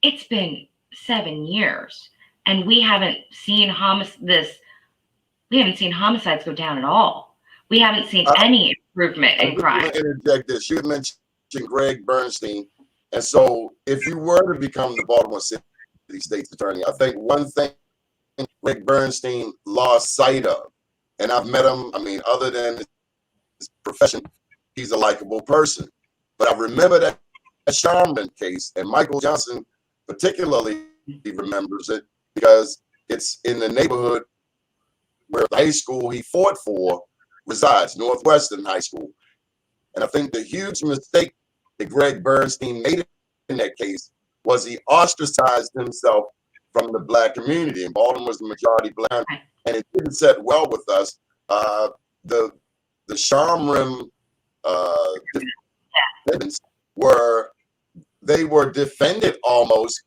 it's been 7 years and we haven't seen homicides go down at all. We haven't seen any improvement in crime. I'm going to interject this. You mentioned Greg Bernstein. And so if you were to become the Baltimore City State's attorney, I think one thing Greg Bernstein lost sight of, and I've met him, I mean, other than his profession, he's a likable person. But I remember that Sharman case, and Michael Johnson particularly remembers it because it's in the neighborhood where the high school he fought for resides, Northwestern High School. And I think the huge mistake that Greg Bernstein made in that case was he ostracized himself from the Black community. And Baltimore was the majority Black, and it didn't set well with us. The Sharman defendants were defended almost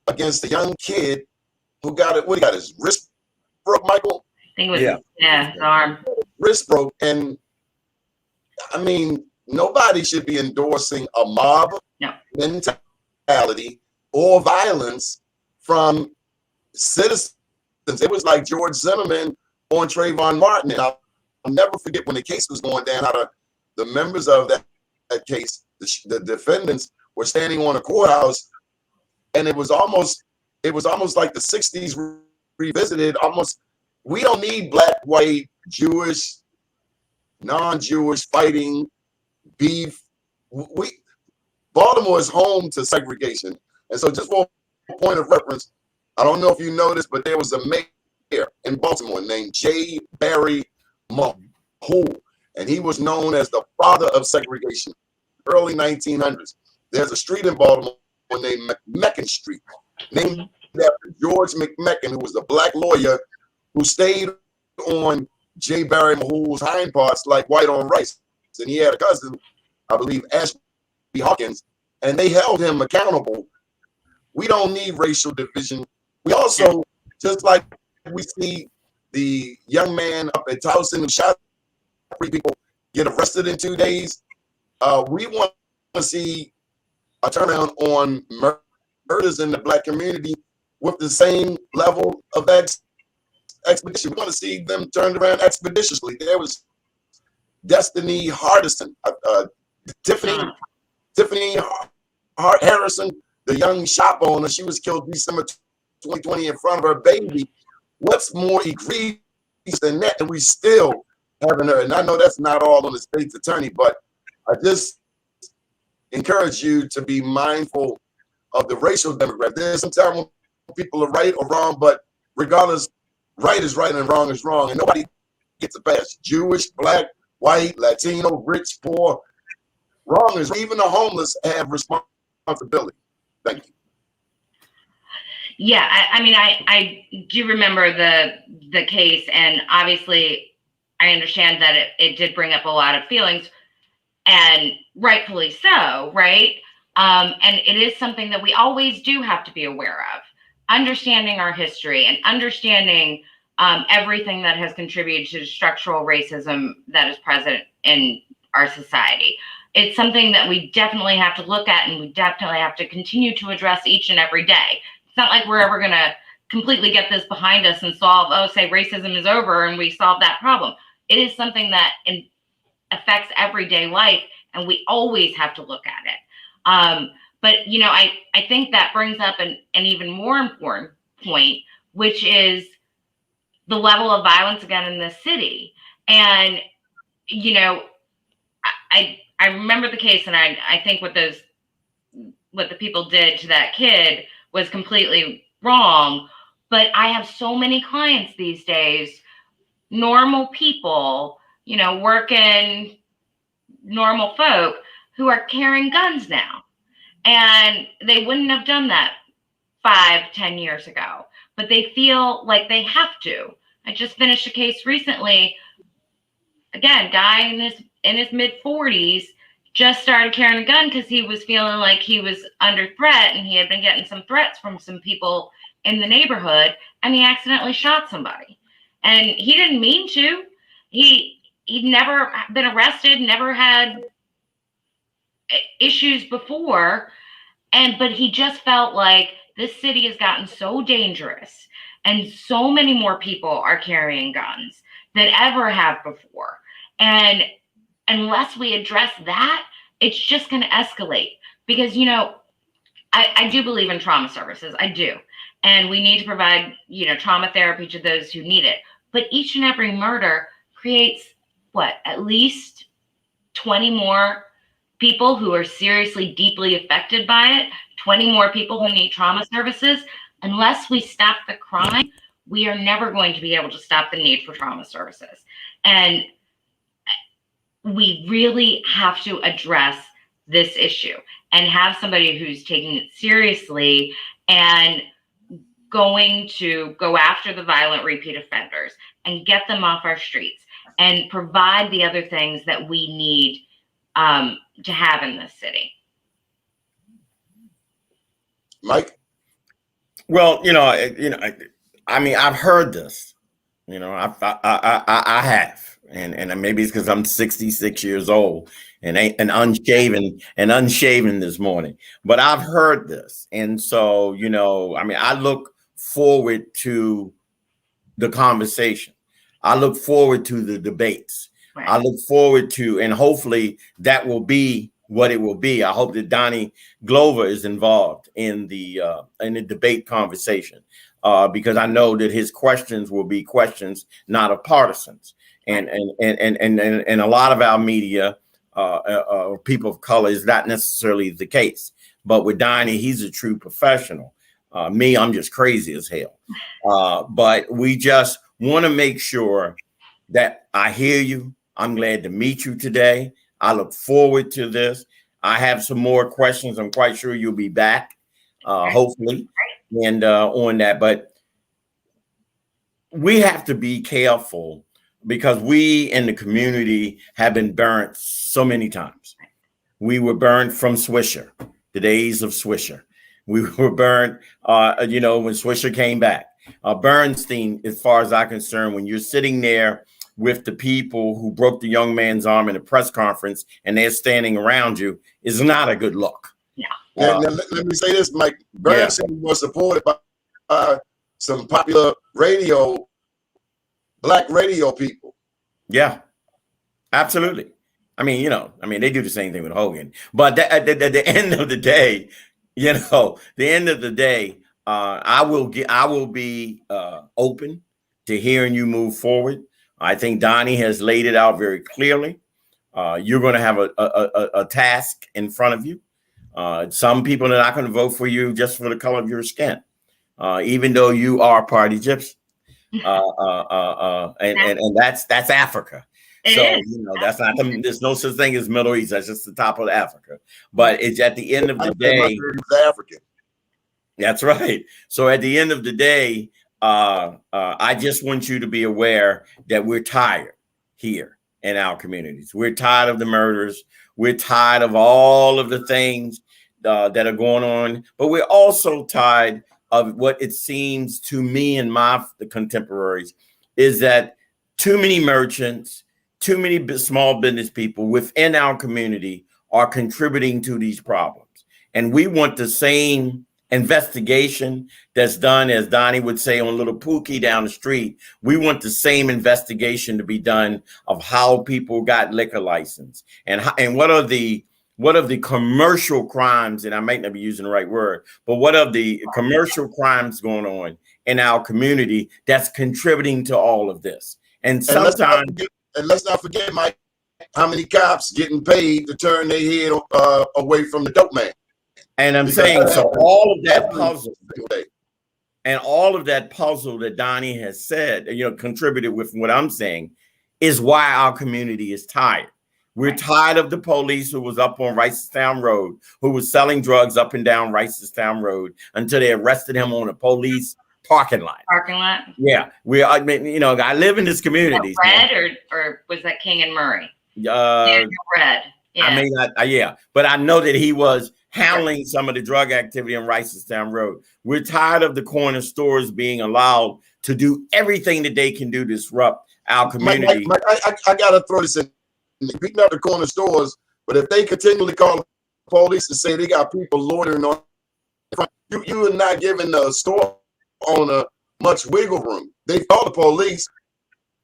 against a young kid who got it. What he got, his wrist broke, Michael? I think it was, his arm. Wrist broke. And I mean, nobody should be endorsing a mob mentality or violence from citizens. It was like George Zimmerman on Trayvon Martin. And I'll never forget when the case was going down, how the members of that case, the defendants, were standing on a courthouse, and it was almost like the 60s revisited. Almost, we don't need Black, white, Jewish, non-Jewish fighting, beef. Baltimore is home to segregation. And so just for a point of reference, I don't know if you noticed, but there was a mayor in Baltimore named J. Barry Mahou, and he was known as the father of segregation, early 1900s. There's a street in Baltimore named McMecken Street, named after George McMecken, who was a Black lawyer who stayed on J. Barry Mahou's hind parts like white on rice. And he had a cousin, I believe, Ashby Hawkins, and they held him accountable. We don't need racial division. We also, just like we see the young man up at Towson who shot 3 people get arrested in 2 days, we want to see a turnaround on murders in the Black community with the same level of expedition. We want to see them turned around expeditiously. There was Destiny Hardison, Tiffany Harrison, the young shop owner. She was killed December 2020 in front of her baby. What's more egregious than that? And we still haven't heard. And I know that's not all on the state's attorney, but I just encourage you to be mindful of the racial demographic. There's sometimes when people are right or wrong, but regardless, right is right and wrong is wrong, and nobody gets a pass. Jewish, Black, white, Latino, rich, poor, wrong is even the homeless have responsibility. Thank you. Yeah, I mean, I do remember the case, and obviously I understand that it did bring up a lot of feelings, and rightfully so, right? And it is something that we always do have to be aware of, understanding our history and understanding everything that has contributed to the structural racism that is present in our society. It's something that we definitely have to look at, and we definitely have to continue to address each and every day. It's not like we're ever going to completely get this behind us and solve, say racism is over and we solve that problem. It is something that affects everyday life, and we always have to look at it. But I think that brings up an even more important point, which is the level of violence again in this city. And I remember the case, and I think what the people did to that kid was completely wrong. But I have so many clients these days, normal people, working normal folk, who are carrying guns now. And they wouldn't have done that 5-10 years ago, but they feel like they have to. I just finished a case recently. Again, guy in his mid-40s just started carrying a gun because he was feeling like he was under threat, and he had been getting some threats from some people in the neighborhood, and he accidentally shot somebody. And he didn't mean to. He'd never been arrested, never had issues before, but he just felt like this city has gotten so dangerous, and so many more people are carrying guns than ever have before. And unless we address that, it's just going to escalate. Because, I do believe in trauma services. I do. And we need to provide, trauma therapy to those who need it. But each and every murder creates, at least 20 more people who are seriously, deeply affected by it, 20 more people who need trauma services. Unless we stop the crime, we are never going to be able to stop the need for trauma services. And we really have to address this issue and have somebody who's taking it seriously and going to go after the violent repeat offenders and get them off our streets and provide the other things that we need to have in this city. Mike? Well, I mean, I've heard this, I have, and maybe it's because I'm 66 years old and unshaven this morning, but I've heard this. And so, I mean, I look forward to the conversation. I look forward to the debates. Right. I look forward to, and hopefully that will be what it will be. I hope that Donnie Glover is involved in the debate conversation, because I know that his questions will be questions not of partisans, and a lot of our media, people of color, is not necessarily the case. But with Donnie, he's a true professional. Me, I'm just crazy as hell. But we just want to make sure that I hear you. I'm glad to meet you today. I look forward to this. I have some more questions. I'm quite sure you'll be back, hopefully, and on that. But we have to be careful, because we in the community have been burnt so many times. We were burned from Swisher, the days of Swisher. We were burned, when Swisher came back. Bernstein, as far as I'm concerned, when you're sitting there with the people who broke the young man's arm in a press conference and they're standing around you, is not a good look. Yeah. Now, let me say this, Mike. Bernstein was supported by some popular black radio people. Yeah, absolutely. I mean, they do the same thing with Hogan. But at the end of the day, I will be open to hearing you move forward. I think Donnie has laid it out very clearly. You're going to have a task in front of you. Some people are not going to vote for you just for the color of your skin, even though you are party gypsy. And that's Africa. So that's not there's no such thing as Middle East. That's just the top of Africa. But it's at the end of the day, African. That's right. So at the end of the day, I just want you to be aware that we're tired here in our communities. We're tired of the murders. We're tired of all of the things that are going on, but we're also tired of what it seems to me and the contemporaries is that too many merchants, too many small business people within our community are contributing to these problems. And we want the same investigation that's done, as Donnie would say, on Little Pookie down the street. We want the same investigation to be done of how people got liquor license and what are the commercial crimes, and I might not be using the right word, but what are the commercial crimes going on in our community that's contributing to all of this? And sometimes, let's not forget, Mike, how many cops getting paid to turn their head away from the dope man. And I'm saying, so all of that puzzle, and all of that puzzle that Donnie has said, contributed with what I'm saying, is why our community is tired. We're tired of the police who was up on Ricestown Road, who was selling drugs up and down Ricestown Road until they arrested him on a police parking lot. Yeah, I live in this community. Red or was that King and Murray? Red. Yeah. I mean, but I know that he was handling some of the drug activity on Ricestown Road. We're tired of the corner stores being allowed to do everything that they can do to disrupt our community. Mike, I gotta throw this in. Beating up the corner stores, but if they continually call the police and say they got people loitering on, you are not giving the store owner much wiggle room. They call the police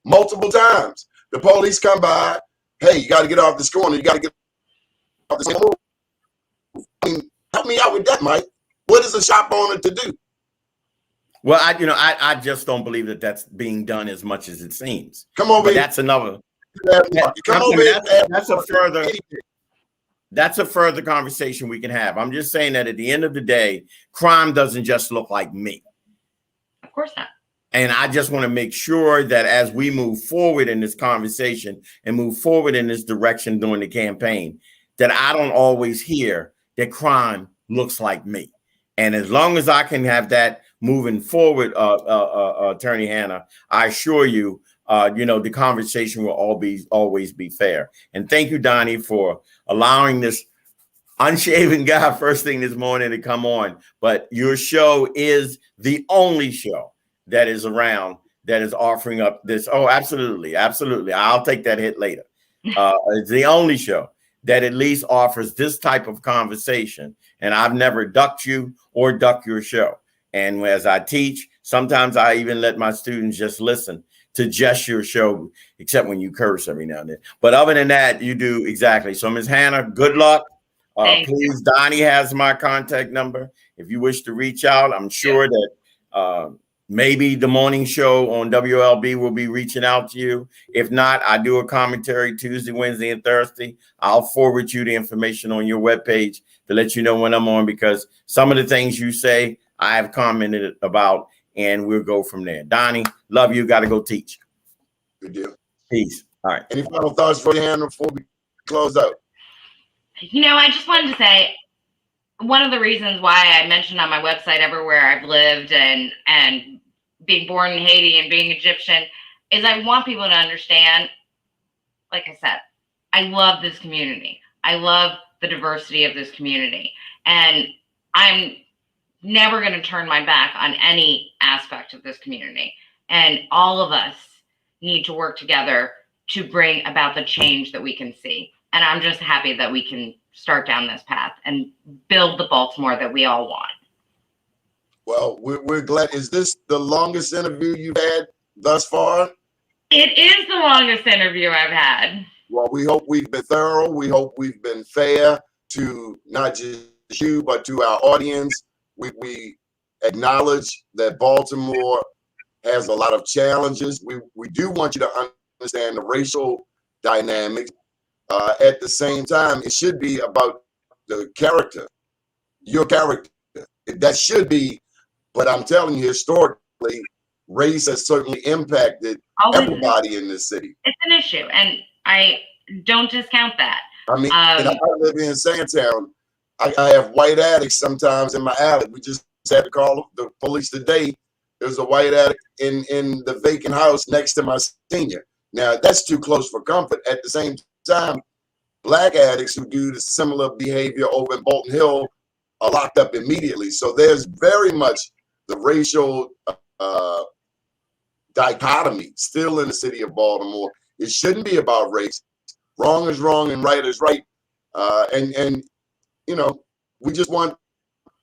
multiple times. The police come by, hey, you got to get off this corner. You got to get off this corner. I mean, help me out with that, Mike. What is a shop owner to do? Well, I just don't believe that that's being done as much as it seems. Come on, that's another. That's a further conversation we can have. I'm just saying that at the end of the day, crime doesn't just look like me. Of course not. And I just want to make sure that as we move forward in this conversation and move forward in this direction during the campaign, that I don't always hear that crime looks like me. And as long as I can have that moving forward, Attorney Hanna, I assure you, the conversation will always be fair. And thank you, Donnie, for allowing this unshaven guy first thing this morning to come on. But your show is the only show that is around that is offering up this. Oh, absolutely. Absolutely. I'll take that hit later. It's the only show that at least offers this type of conversation. And I've never ducked you or duck your show. And as I teach, sometimes I even let my students just listen to just your show, except when you curse every now and then. But other than that, you do exactly. So, Ms. Hanna, good luck. Please, Donnie has my contact number. If you wish to reach out, I'm sure that maybe the morning show on WLB will be reaching out to you. If not, I do a commentary Tuesday, Wednesday, and Thursday. I'll forward you the information on your webpage to let you know when I'm on, because some of the things you say, I have commented about, and we'll go from there. Donnie, love you. Got to go teach. Good deal. Peace. All right. Any final thoughts for your hand before we close out? I just wanted to say one of the reasons why I mentioned on my website everywhere I've lived and being born in Haiti and being Egyptian is I want people to understand, like I said, I love this community. I love the diversity of this community. And I'm never going to turn my back on any aspect of this community. And all of us need to work together to bring about the change that we can see. And I'm just happy that we can start down this path and build the Baltimore that we all want. Well, we're glad. Is this the longest interview you've had thus far? It is the longest interview I've had. Well, we hope we've been thorough. We hope we've been fair to not just you, but to our audience. We acknowledge that Baltimore has a lot of challenges. We do want you to understand the racial dynamics. At the same time, it should be about the character, your character. That should be, but I'm telling you, historically, race has certainly impacted everybody in this city. It's an issue, and I don't discount that. I mean, and I live in Sandtown. I have white addicts sometimes in my alley. We just had to call the police today. There's a white addict in the vacant house next to my senior. Now, that's too close for comfort. At the same time, black addicts who do the similar behavior over in Bolton Hill are locked up immediately. So there's very much the racial dichotomy still in the city of Baltimore. It shouldn't be about race. Wrong is wrong and right is right. And you know, we just want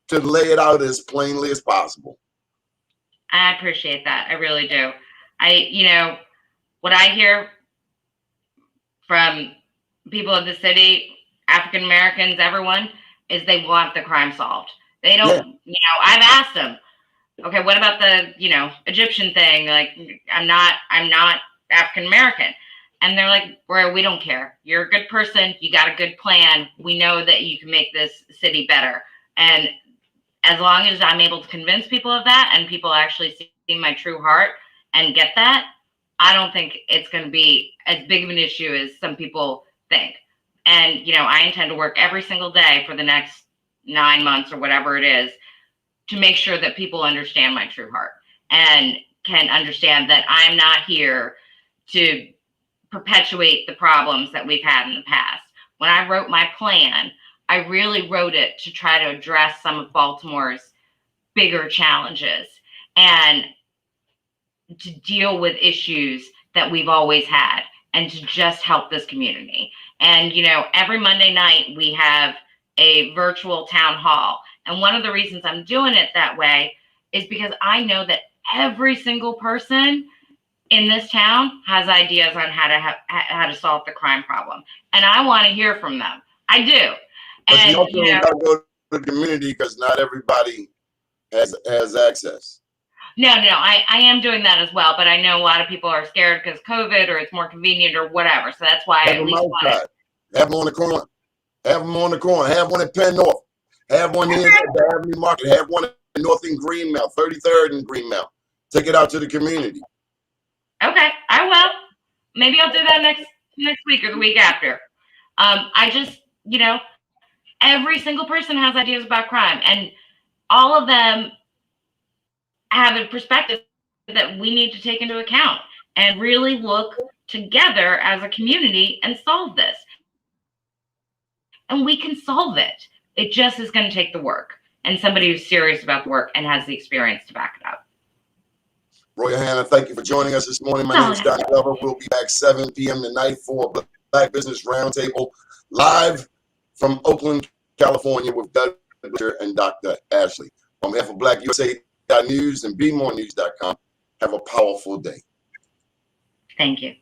to lay it out as plainly as possible. I appreciate that. I really do. What I hear from people of the city, African Americans, everyone, is they want the crime solved. They don't, I've asked them, okay, what about the, Egyptian thing? Like, I'm not African American. And they're like, bro, we don't care. You're a good person. You got a good plan. We know that you can make this city better. And as long as I'm able to convince people of that and people actually see my true heart and get that, I don't think it's going to be as big of an issue as some people think. And, I intend to work every single day for the next 9 months or whatever it is to make sure that people understand my true heart and can understand that I'm not here to perpetuate the problems that we've had in the past. When I wrote my plan, I really wrote it to try to address some of Baltimore's bigger challenges and to deal with issues that we've always had and to just help this community. And, every Monday night we have a virtual town hall. And one of the reasons I'm doing it that way is because I know that every single person in this town has ideas on how to solve the crime problem. And I want to hear from them. I do. But you also got to go to the community because not everybody has access. No, I am doing that as well, but I know a lot of people are scared because COVID or it's more convenient or whatever. So that's why I at least want it. Have them on the corner. Have them on the corner. Have one at Penn North. Have one in the Avenue Market. Have one at North in Greenmount, 33rd in Greenmount. Take it out to the community. Okay, I will. Maybe I'll do that next week or the week after. I just, every single person has ideas about crime, and all of them have a perspective that we need to take into account and really look together as a community and solve this. And we can solve it. It just is going to take the work and somebody who's serious about the work and has the experience to back it up. Roya Hanna, thank you for joining us this morning. My name is Don Glover. We'll be back 7 p.m. tonight for Black Business Roundtable live from Oakland, California with Doug Butcher and Dr. Ashley. On behalf of BlackUSA.News and BeMoreNews.com, have a powerful day. Thank you.